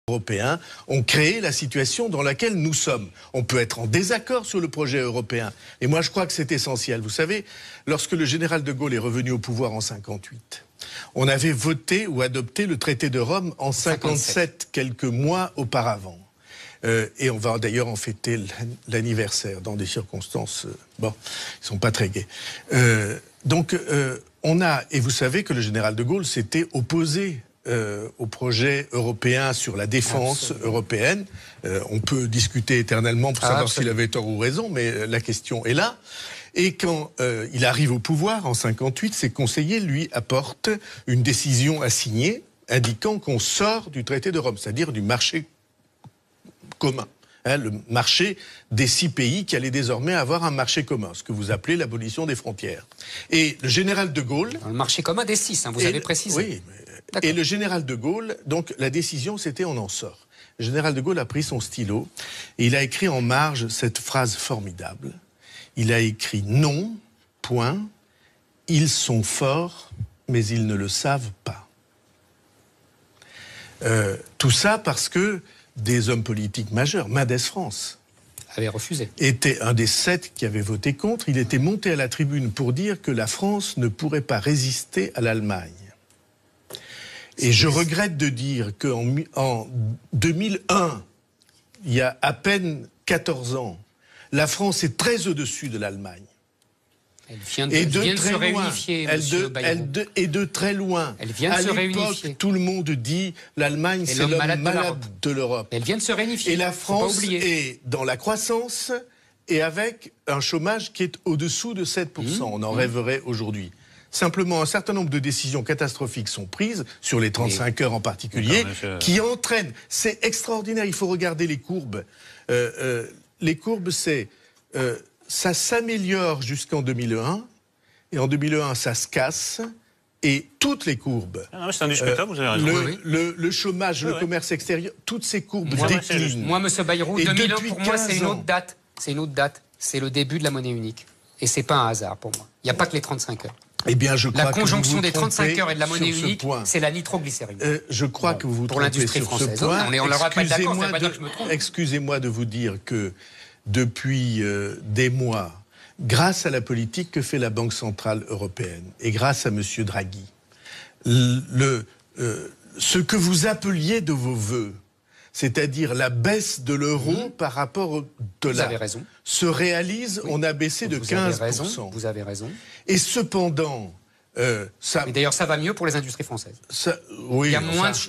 Européens ont créé la situation dans laquelle nous sommes. On peut être en désaccord sur le projet européen. Et moi, je crois que c'est essentiel. Vous savez, lorsque le général de Gaulle est revenu au pouvoir en 58, on avait voté ou adopté le traité de Rome en 57, quelques mois auparavant. Et on va d'ailleurs en fêter l'anniversaire dans des circonstances, bon, qui sont pas très gaies. On a, et vous savez que le général de Gaulle s'était opposé au projet européen sur la défense européenne. On peut discuter éternellement pour savoir s'il avait tort ou raison, mais la question est là. Et quand il arrive au pouvoir en 58, ses conseillers lui apportent une décision à signer indiquant qu'on sort du traité de Rome, c'est-à-dire du marché commun. Le marché des 6 pays qui allaient désormais avoir un marché commun, ce que vous appelez l'abolition des frontières. Et le général de Gaulle... Le marché commun des 6, vous avez précisé. Oui, et le général de Gaulle, donc la décision c'était on en sort. Le général de Gaulle a pris son stylo et il a écrit en marge cette phrase formidable. Il a écrit « Non, point, ils sont forts, mais ils ne le savent pas ». Tout ça parce que des hommes politiques majeurs, Mendès France, avait refusé. Était un des 7 qui avait voté contre. Il était monté à la tribune pour dire que la France ne pourrait pas résister à l'Allemagne. Et je regrette de dire qu'en 2001, il y a à peine 14 ans, la France est très au-dessus de l'Allemagne. Elle vient de se réunifier, monsieur Bayrou. Et de très loin. Elle vient de se réunifier. À l'époque, tout le monde dit l'Allemagne, c'est l'homme malade de l'Europe. Elle vient de se réunifier. Et la France est dans la croissance et avec un chômage qui est au-dessous de 7%. On en rêverait aujourd'hui. Simplement, un certain nombre de décisions catastrophiques sont prises, sur les 35 heures en particulier, qui entraînent. C'est extraordinaire, il faut regarder les courbes. Les courbes, c'est... ça s'améliore jusqu'en 2001, et en 2001, ça se casse, et toutes les courbes... c'est indiscutable, vous avez raison. Le chômage, le commerce extérieur, toutes ces courbes déclinent. Moi, monsieur Bayrou, 2001, pour moi, c'est une autre date. C'est une autre date. C'est le début de la monnaie unique. Et c'est pas un hasard, pour moi. Il n'y a pas que les 35 heures. Eh bien, je crois la conjonction des 35 heures et de la monnaie unique, c'est la nitroglycérine. Je crois que vous vous trompez l'industrie sur française. Ce point. On n'aura pas d'accord, ça veut pas dire que je me trompe. Excusez-moi de vous dire que depuis des mois, grâce à la politique que fait la Banque Centrale Européenne et grâce à M. Draghi, ce que vous appeliez de vos vœux, c'est-à-dire la baisse de l'euro par rapport au dollar, se réalise, on a baissé de 15%. Vous avez raison. Et cependant... Mais d'ailleurs, ça va mieux pour les industries françaises. Oui, il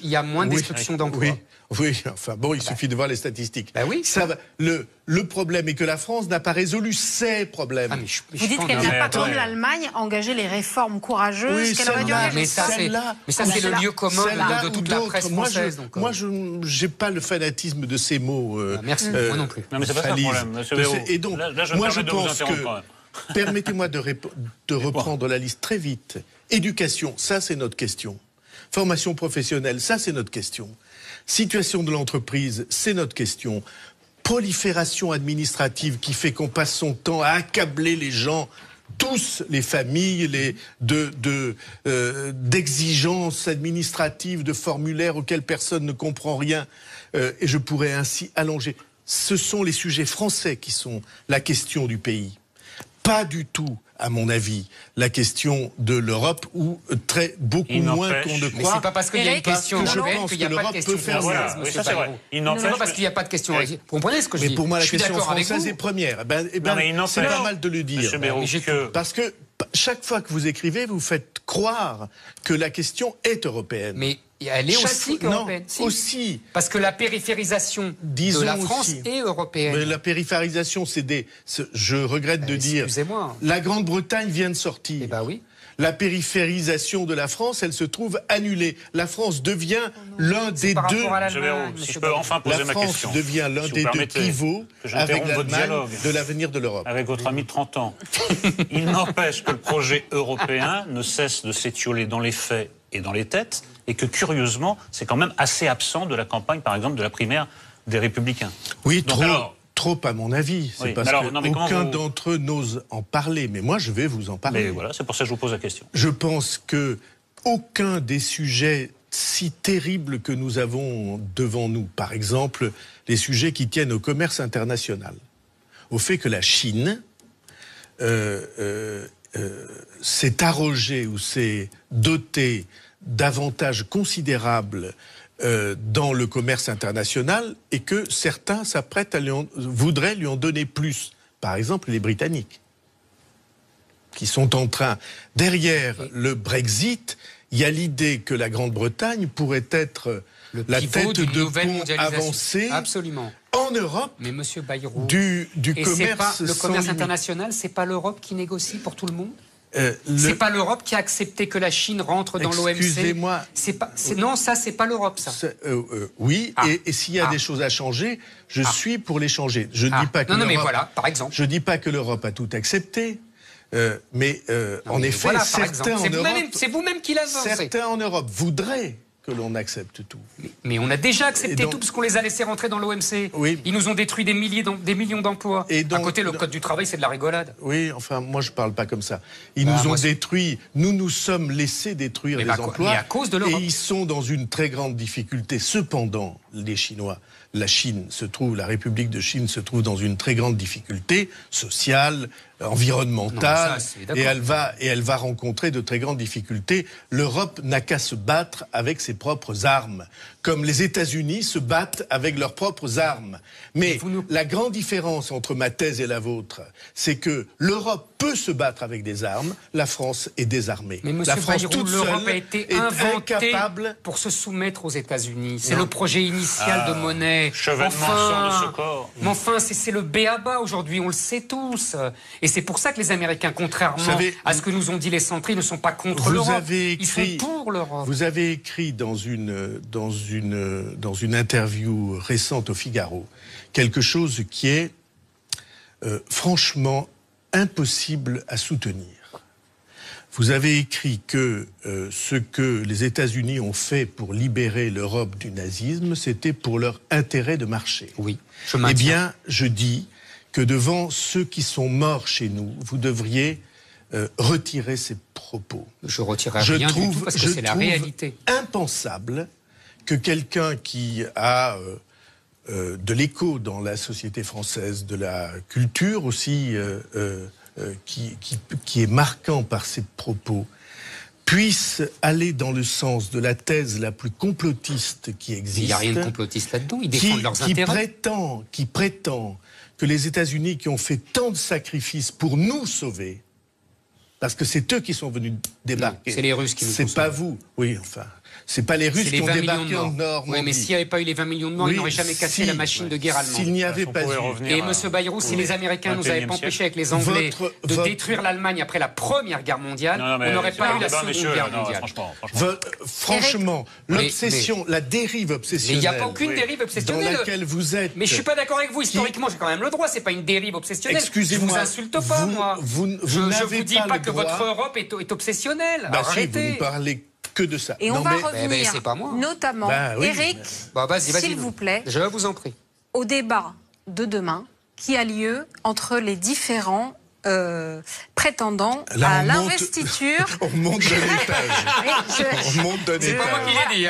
y a moins de destruction d'emplois. Oui, enfin bon, il suffit de voir les statistiques. Oui, ça va. Le problème est que la France n'a pas résolu ses problèmes. Vous dites qu'elle n'a pas, comme l'Allemagne, engagé les réformes courageuses qu'elle aurait dû faire. Mais ça, c'est le lieu commun de toute la presse française. Moi, je n'ai pas le fanatisme de ces mots. Merci, moi non plus. Non, mais c'est pas ça le problème, monsieur Béraud. Et donc, moi, je pense que... Permettez-moi de reprendre la liste très vite. Éducation, ça c'est notre question. Formation professionnelle, ça c'est notre question. Situation de l'entreprise, c'est notre question. Prolifération administrative qui fait qu'on passe son temps à accabler les gens, tous les familles, d'exigences administratives, de formulaires auxquels personne ne comprend rien. Et je pourrais ainsi allonger. Ce sont les sujets français qui sont la question du pays. Pas du tout, à mon avis, la question de l'Europe, ou beaucoup moins qu'on ne croit. Mais c'est pas parce qu'il y a une question européenne qu'il n'y a pas de question française, oui, ça c'est vrai. C'est pas parce qu'il n'y a pas de question. Vous comprenez ce que je dis? Mais pour moi, la question française est première. C'est pas mal de le dire. Parce que chaque fois que vous écrivez, vous faites croire que la question est européenne. Mais elle est aussi européenne. Aussi. Parce que la périphérisation de la France est européenne. Mais la périphérisation, je regrette de dire... Excusez-moi. La Grande-Bretagne vient de sortir. Eh ben oui. La périphérisation de la France, elle se trouve annulée. La France devient l'un des deux... Si je peux enfin poser ma question. La France devient l'un des deux pivots avec l'Allemagne de l'avenir de l'Europe. Avec votre ami de 30 ans. Il n'empêche que le projet européen ne cesse de s'étioler dans les faits et dans les têtes, et que curieusement, c'est quand même assez absent de la campagne, par exemple, de la primaire des Républicains. Oui, trop à mon avis. C'est parce qu'aucun d'entre eux n'ose en parler. Mais moi, je vais vous en parler. Mais voilà, c'est pour ça que je vous pose la question. Je pense que aucun des sujets si terribles que nous avons devant nous. Par exemple, les sujets qui tiennent au commerce international. Au fait que la Chine s'est arrogée ou s'est dotée d'avantages considérables dans le commerce international et que certains s'apprêtent voudraient lui en donner plus. Par exemple, les Britanniques, qui sont en train, derrière le Brexit, il y a l'idée que la Grande-Bretagne pourrait être la tête de pont avancée en Europe. Mais Monsieur Bayrou, du commerce. Le commerce international, c'est pas l'Europe qui négocie pour tout le monde. C'est pas l'Europe qui a accepté que la Chine rentre dans l'OMC. Excusez-moi. Non, ça, c'est pas l'Europe, ça. Oui, et s'il y a des choses à changer, je suis pour les changer. Je ne dis pas que non, mais voilà, par exemple. Je dis pas que l'Europe a tout accepté. Mais en effet, voilà, certains en Europe, c'est vous-même qui l'avancez. Certains en Europe voudraient que l'on accepte tout. Mais on a déjà accepté tout parce qu'on les a laissés rentrer dans l'OMC. Oui. Ils nous ont détruit des millions d'emplois. À côté, le code du travail, c'est de la rigolade. Oui, enfin, moi, je parle pas comme ça. Ils nous ont détruit. Nous sommes laissés détruire les emplois. Mais à cause de l'Europe. Et ils sont dans une très grande difficulté. Cependant, les Chinois, la République de Chine se trouve dans une très grande difficulté sociale, environnementale, et elle va rencontrer de très grandes difficultés. L'Europe n'a qu'à se battre avec ses propres armes, comme les États-Unis se battent avec leurs propres armes. Mais la grande différence entre ma thèse et la vôtre, c'est que l'Europe peut se battre avec des armes, la France est désarmée. Mais la France Bayrou, toute l'Europe seule a été est inventée incapable pour se soumettre aux États-Unis. C'est le projet initial de Monnet. Chevènement de ce corps. Mais enfin, c'est le b.a.-ba aujourd'hui, on le sait tous. Et c'est pour ça que les Américains, contrairement à ce que nous ont dit les centristes, ne sont pas contre l'Europe. Ils sont pour l'Europe. Vous avez écrit dans une interview récente au Figaro quelque chose qui est franchement impossible à soutenir. Vous avez écrit que ce que les États-Unis ont fait pour libérer l'Europe du nazisme, c'était pour leur intérêt de marché. Oui, eh bien, je dis que devant ceux qui sont morts chez nous, vous devriez retirer ces propos. Je retirerai rien du tout parce que c'est la réalité. Impensable que quelqu'un qui a de l'écho dans la société française, de la culture aussi, qui est marquant par ses propos, puisse aller dans le sens de la thèse la plus complotiste qui existe. Il n'y a rien de complotiste là-dedans, ils défendent leurs intérêts. Qui prétend que les États-Unis qui ont fait tant de sacrifices pour nous sauver, parce que c'est eux qui sont venus débarquer. C'est les Russes qui nous ont sauvés. C'est pas vous. Oui, enfin... C'est pas les Russes qui ont débarqué en Normandie. Oui, mais s'il n'y avait pas eu les 20 millions de morts, ils n'auraient jamais cassé la machine de guerre allemande. S'il n'y avait pas eu... Et M. Bayrou, si les Américains nous avaient pas empêché avec les Anglais de détruire l'Allemagne après la Première Guerre mondiale, on n'aurait pas eu la Seconde Guerre mondiale. Franchement, l'obsession, la dérive obsessionnelle... Mais il n'y a pas aucune dérive obsessionnelle. Dans laquelle vous êtes... Mais je ne suis pas d'accord avec vous. Historiquement, j'ai quand même le droit. Ce n'est pas une dérive obsessionnelle. Excusez-moi. Je ne vous insulte pas, moi. Je ne vous dis pas que votre Europe est obsessionnelle. Arrêtez. Vous ne parlez que de ça. Et on va revenir, c'est pas moi. notamment, Eric, s'il vous plaît, je vous en prie, au débat de demain qui a lieu entre les différents prétendants à l'investiture. On monte de l'étage. On monte de l'étage. C'est pas moi qui l'ai dit.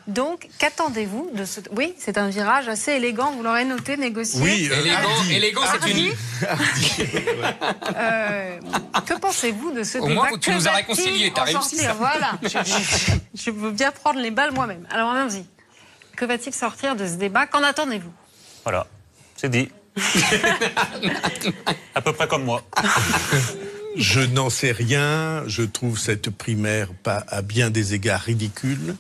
Donc, qu'attendez-vous de ce... Oui, c'est un virage assez élégant, vous l'aurez noté, négocié. Oui, élégant, c'est une... Que pensez-vous de ce débat? Au moins, tu nous as réconciliés, t'as réussi ça. Voilà, je veux bien prendre les balles moi-même. Alors, allons-y. Que va-t-il sortir de ce débat? Qu'en attendez-vous? Voilà, c'est dit. À peu près comme moi. Je n'en sais rien. Je trouve cette primaire à bien des égards ridicule.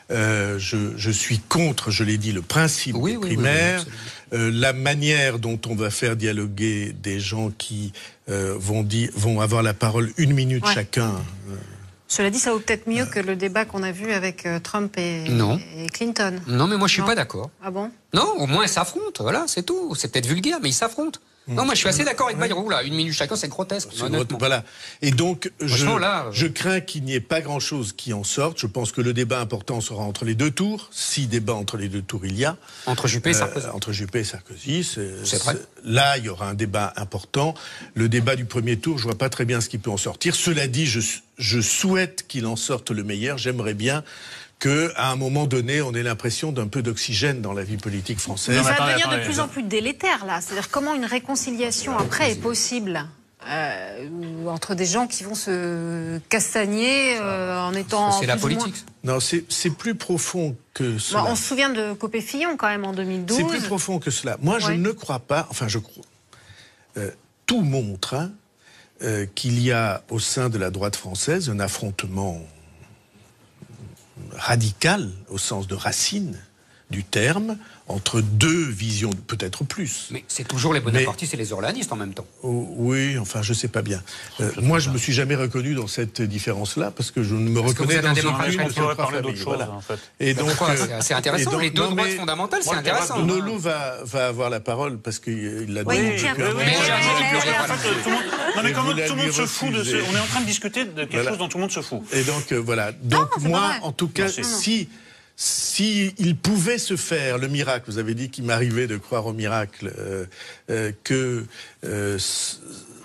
Je suis contre, je l'ai dit, le principe des primaires. La manière dont on va faire dialoguer des gens qui vont avoir la parole 1 minute chacun. Cela dit, ça vaut peut-être mieux que le débat qu'on a vu avec Trump et Clinton. Non, mais moi je suis pas d'accord. Ah bon? Non, au moins ils s'affrontent, voilà, c'est tout. C'est peut-être vulgaire, mais ils s'affrontent. Non, moi je suis assez d'accord avec Bayrou, là. 1 minute chacun, c'est grotesque. Voilà. Et donc, là, je crains qu'il n'y ait pas grand-chose qui en sorte. Je pense que le débat important sera entre les deux tours, si débat entre les deux tours il y a. Entre Juppé et Sarkozy. Entre Juppé et Sarkozy. C'est vrai. Là, il y aura un débat important. Le débat du premier tour, je vois pas très bien ce qui peut en sortir. Cela dit, je souhaite qu'il en sorte le meilleur. J'aimerais bien qu'à un moment donné, on ait l'impression d'un peu d'oxygène dans la vie politique française. Mais ça va devenir de plus en plus délétère, là. C'est-à-dire comment une réconciliation après est possible entre des gens qui vont se castagner en étant... C'est la politique. Non, c'est plus profond que cela. On se souvient de Copé-Fillon, quand même, en 2012. C'est plus profond que cela. Moi, je ne crois pas... Enfin, je crois... tout montre qu'il y a au sein de la droite française un affrontement radical, au sens de racine du terme, entre deux visions, peut-être plus. Mais c'est toujours les bonapartistes et les orléanistes en même temps. Oui, enfin, je sais pas bien. Moi, je me suis jamais reconnu dans cette différence-là, parce que je ne me reconnais dans aucune on pourrait parler d'autre chose, en fait. Et donc, c'est intéressant. Donc, les deux droites fondamentales, c'est intéressant. Nolo va avoir la parole, parce qu'il l'a demandé. Non, mais comment tout le monde se fout de ce... On est en train de discuter de quelque chose dont tout le monde se fout. Et donc, voilà. Donc, moi, en tout cas, si il pouvait se faire le miracle, vous avez dit qu'il m'arrivait de croire au miracle, que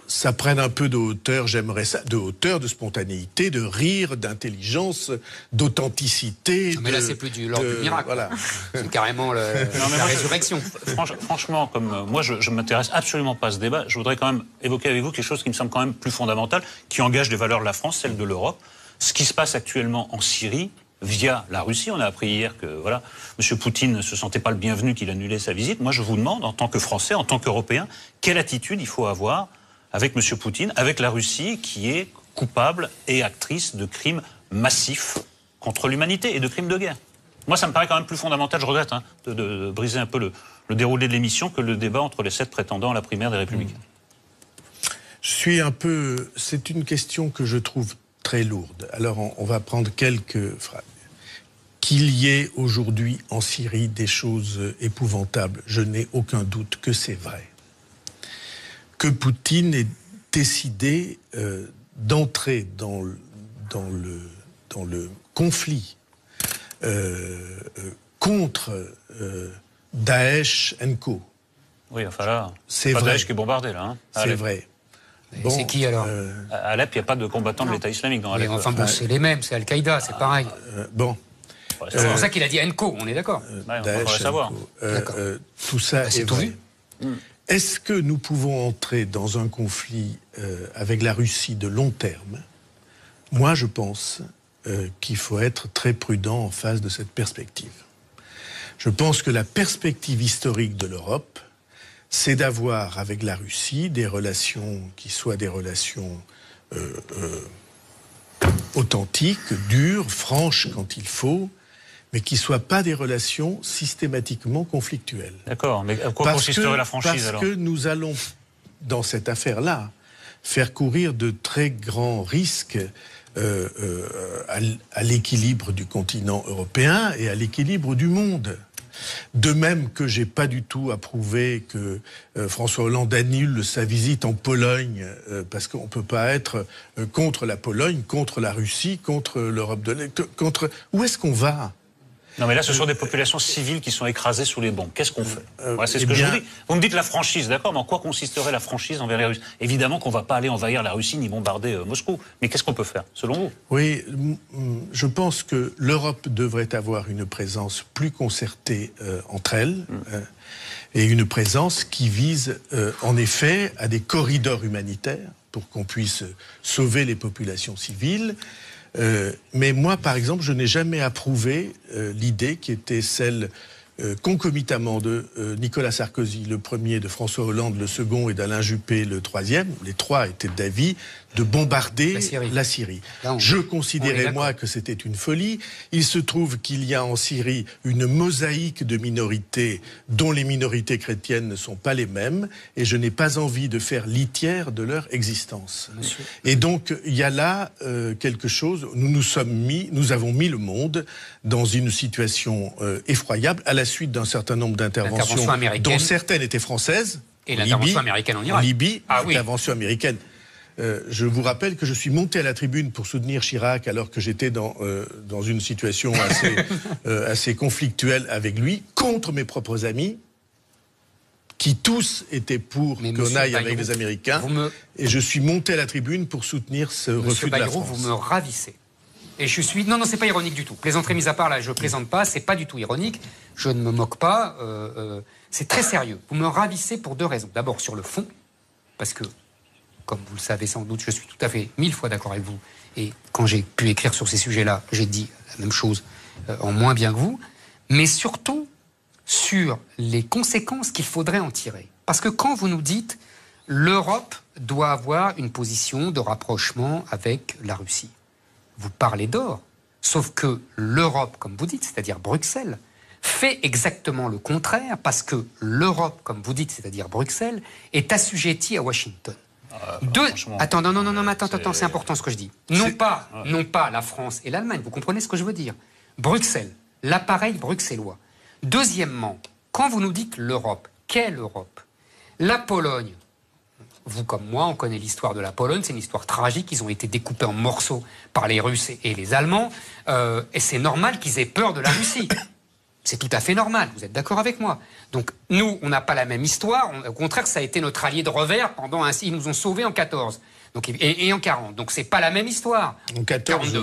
ça prenne un peu de hauteur, j'aimerais ça, de hauteur, de spontanéité, de rire, d'intelligence, d'authenticité. Mais là, c'est plus l'ordre du miracle. Voilà. C'est carrément la résurrection. Franchement, comme moi, je ne m'intéresse absolument pas à ce débat, je voudrais quand même évoquer avec vous quelque chose qui me semble quand même plus fondamental, qui engage des valeurs de la France, celles de l'Europe. Ce qui se passe actuellement en Syrie, via la Russie. On a appris hier que voilà, M. Poutine ne se sentait pas le bienvenu, qu'il annulait sa visite. Moi, je vous demande, en tant que Français, en tant qu'Européens, quelle attitude il faut avoir avec M. Poutine, avec la Russie, qui est coupable et actrice de crimes massifs contre l'humanité et de crimes de guerre. Moi, ça me paraît quand même plus fondamental, je regrette, de briser un peu le déroulé de l'émission, que le débat entre les 7 prétendants à la primaire des Républicains. Je suis un peu... C'est une question que je trouve très lourde. Alors, on va prendre quelques phrases. Qu'il y ait aujourd'hui en Syrie des choses épouvantables, je n'ai aucun doute que c'est vrai. Que Poutine ait décidé d'entrer dans le conflit contre Daesh & Co. Oui, enfin là, c'est pas vrai. Daesh qui est bombardé, là. C'est vrai. Bon, c'est qui alors à Alep, il n'y a pas de combattants de l'État islamique dans Alep. Enfin bon, c'est les mêmes, c'est Al-Qaïda, c'est pareil. C'est pour ça qu'il a dit Enco, on est d'accord. On devrait savoir. Tout ça c'est tout vu. Est-ce que nous pouvons entrer dans un conflit avec la Russie de long terme? Moi, je pense qu'il faut être très prudent en face de cette perspective. Je pense que la perspective historique de l'Europe, c'est d'avoir avec la Russie des relations qui soient des relations authentiques, dures, franches quand il faut, mais qui ne soient pas des relations systématiquement conflictuelles. D'accord, mais à quoi consisterait la franchise alors ? Parce que nous allons, dans cette affaire-là, faire courir de très grands risques à l'équilibre du continent européen et à l'équilibre du monde. De même que j'ai pas du tout approuvé que François Hollande annule sa visite en Pologne, parce qu'on peut pas être contre la Pologne, contre la Russie, contre l'Europe de l'Est, contre... Où est-ce qu'on va ? Non mais là, ce sont des populations civiles qui sont écrasées sous les bombes. Qu'est-ce qu'on fait ? Voilà, c'est ce que je vous dis. Vous me dites la franchise, d'accord, mais en quoi consisterait la franchise envers les Russes ? Évidemment qu'on ne va pas aller envahir la Russie ni bombarder Moscou. Mais qu'est-ce qu'on peut faire, selon vous ? Oui, je pense que l'Europe devrait avoir une présence plus concertée entre elles, et une présence qui vise, en effet, à des corridors humanitaires pour qu'on puisse sauver les populations civiles. Mais moi, par exemple, je n'ai jamais approuvé l'idée qui était celle concomitamment de Nicolas Sarkozy, le premier, de François Hollande, le second, et d'Alain Juppé, le troisième. Les trois étaient d'avis de bombarder la Syrie. Je considérais, moi, que c'était une folie. Il se trouve qu'il y a en Syrie une mosaïque de minorités dont les minorités chrétiennes ne sont pas les mêmes, et je n'ai pas envie de faire litière de leur existence. Monsieur. Et donc, il y a là quelque chose, nous avons mis le monde dans une situation effroyable, à la suite d'un certain nombre d'interventions, dont certaines étaient françaises, Et l'intervention américaine en Irak. En Libye, l'intervention américaine. Je vous rappelle que je suis monté à la tribune pour soutenir Chirac alors que j'étais dans une situation assez conflictuelle avec lui, contre mes propres amis, qui tous étaient pour qu'on aille avec les Américains. Et je suis monté à la tribune pour soutenir ce refus de la France. Vous me ravissez. Et je suis... Non, c'est pas ironique du tout. Plaisanterie mise à part, là, je plaisante pas, c'est pas du tout ironique. Je ne me moque pas. C'est très sérieux. Vous me ravissez pour deux raisons. D'abord, sur le fond, parce que, comme vous le savez sans doute, je suis tout à fait 1000 fois d'accord avec vous. Et quand j'ai pu écrire sur ces sujets-là, j'ai dit la même chose en moins bien que vous. Mais surtout, sur les conséquences qu'il faudrait en tirer. Parce que quand vous nous dites l'Europe doit avoir une position de rapprochement avec la Russie, vous parlez d'or. Sauf que l'Europe, comme vous dites, c'est-à-dire Bruxelles, fait exactement le contraire parce que l'Europe, comme vous dites, c'est-à-dire Bruxelles, est assujettie à Washington. Attends, attends, c'est important ce que je dis. Non pas la France et l'Allemagne, vous comprenez ce que je veux dire. Bruxelles, l'appareil bruxellois. Deuxièmement, quand vous nous dites l'Europe, quelle Europe? La Pologne, vous comme moi, on connaît l'histoire de la Pologne, c'est une histoire tragique, ils ont été découpés en morceaux par les Russes et les Allemands, et c'est normal qu'ils aient peur de la Russie. C'est tout à fait normal, vous êtes d'accord avec moi. Donc nous, on n'a pas la même histoire, au contraire, ça a été notre allié de revers pendant ils nous ont sauvés en 14 donc, et en 40, donc c'est pas la même histoire. En 14,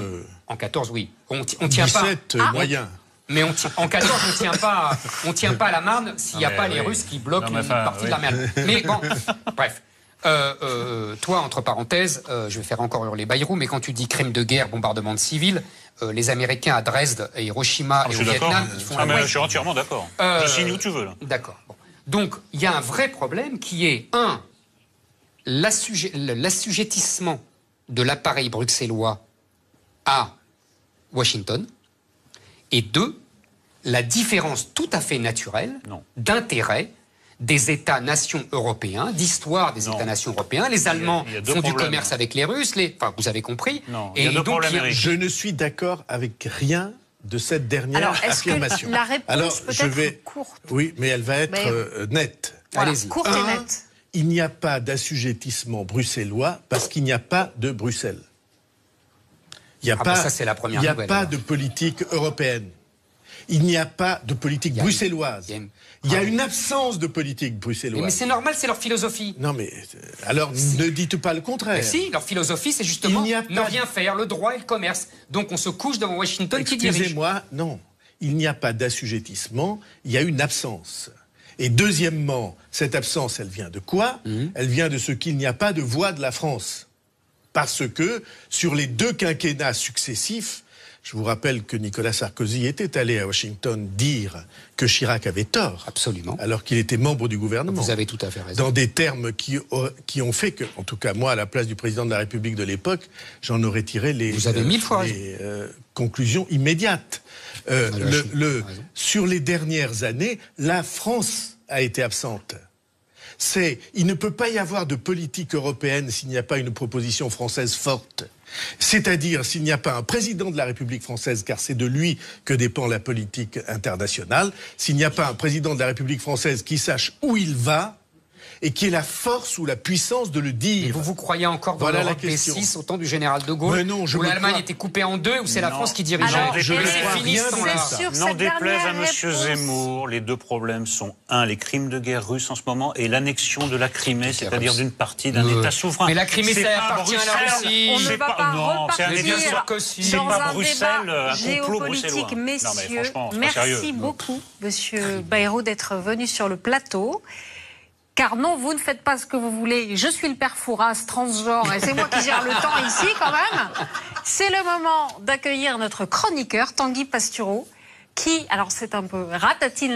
en 14, oui. On tient 17 moyen. Mais en 14, on tient pas à la Marne s'il n'y a pas les Russes qui bloquent une partie de la mer. Mais bon, bref. Toi, entre parenthèses, je vais faire encore hurler Bayrou, mais quand tu dis crime de guerre, bombardement de civils, les Américains à Dresde, à Hiroshima et au Vietnam, ils font je suis entièrement d'accord. Je signe où tu veux. D'accord. Bon. Donc, il y a un vrai problème qui est, l'assujettissement de l'appareil bruxellois à Washington, et 2, la différence tout à fait naturelle d'intérêt des États-nations européens, d'histoire des États-nations européens. Les Allemands font du commerce avec les Russes, enfin, vous avez compris. Et donc, je ne suis d'accord avec rien de cette dernière affirmation. Que la réponse peut être courte. Oui, mais elle va être nette. Voilà, courte et nette. Il n'y a pas d'assujettissement bruxellois parce qu'il n'y a pas de Bruxelles. Il n'y a pas de politique européenne. Il n'y a pas de politique bruxelloise. Il y a une absence de politique bruxelloise. Mais c'est normal, c'est leur philosophie. Non mais, alors ne dites pas le contraire. Mais si, leur philosophie c'est justement ne rien faire, le droit et le commerce. Donc on se couche devant Washington qui dirige. Excusez-moi, non. Il n'y a pas d'assujettissement, il y a une absence. Et deuxièmement, cette absence, elle vient de quoi? Elle vient de ce qu'il n'y a pas de voix de la France. Parce que, sur les 2 quinquennats successifs, je vous rappelle que Nicolas Sarkozy était allé à Washington dire que Chirac avait tort. Absolument. Alors qu'il était membre du gouvernement. Vous avez tout à fait raison. Dans des termes qui ont fait que, en tout cas moi, à la place du président de la République de l'époque, j'en aurais tiré les conclusions immédiates. Sur les dernières années, la France a été absente. Il ne peut pas y avoir de politique européenne s'il n'y a pas une proposition française forte. C'est-à-dire s'il n'y a pas un président de la République française, car c'est de lui que dépend la politique internationale, s'il n'y a pas un président de la République française qui sache où il va et qui ait la force ou la puissance de le dire. Et vous croyez encore dans l'Europe des 6 au temps du général de Gaulle, où l'Allemagne était coupée en 2, où c'est la France qui dirigeait? N'en déplaise à M. Zemmour, les 2 problèmes sont les crimes de guerre russes en ce moment et l'annexion de la Crimée, c'est-à-dire d'une partie d'un État souverain. Mais la Crimée, ça appartient à la Russie. On ne va pas repartir dans un débat géopolitique. Messieurs, merci beaucoup, Monsieur Bayrou, d'être venu sur le plateau. Car non, vous ne faites pas ce que vous voulez. Je suis le père Fouras, transgenre, et c'est moi qui gère le temps ici, quand même. C'est le moment d'accueillir notre chroniqueur, Tanguy Pastureau, qui, alors c'est un peu ratatine